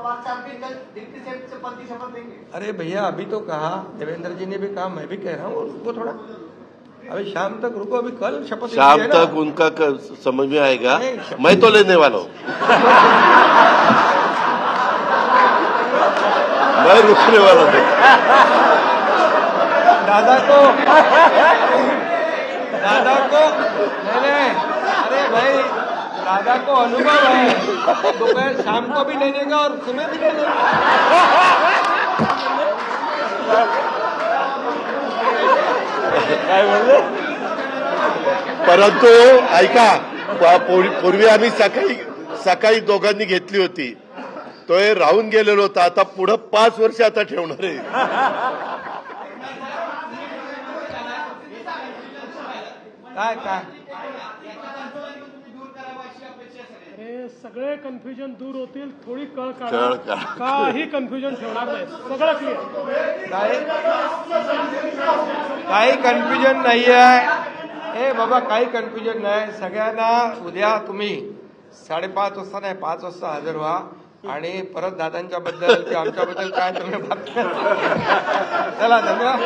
बाद से आप भी कल डिप्टी से पद की शपथ लेंगे? अरे भैया अभी तो कहा, देवेंद्र जी ने भी कहा, मैं भी कह रहा हूँ, रुको थोड़ा, अभी शाम तक रुको, अभी कल शपथ शाम तक उनका समझ में आएगा। मैं तो लेने वाला हूँ, मैं रुकने वाला नहीं। दादा को नहीं, अरे भाई दादा को अनुभव है, दोपहर शाम को भी ले लेगा और सुबह भी ले लेगा। काय म्हणले? परंतु ऐका, पूर्वी आम्ही सकाळी दोघांनी घेतली होती, तो हे राहून गेलेलो होता, आता पुढे 5 वर्ष आता ठेवणार आहे। काय सगळे कन्फ्युजन दूर होतील, थोडी कळ काढा, काही कन्फ्युजन ठेवणार नाही, सगळं क्लिअर। काही कन्फ्युजन नाही आहे, ए बाबा काही कन्फ्युजन नाही। सगळ्यांना उद्या तुम्ही 5:30 वाजता नाही 5 वाजता हजर व्हा आणि परत दादांच्या बद्दल किंवा आमच्याबद्दल काय तुम्ही बातम्या चला, धन्यवाद।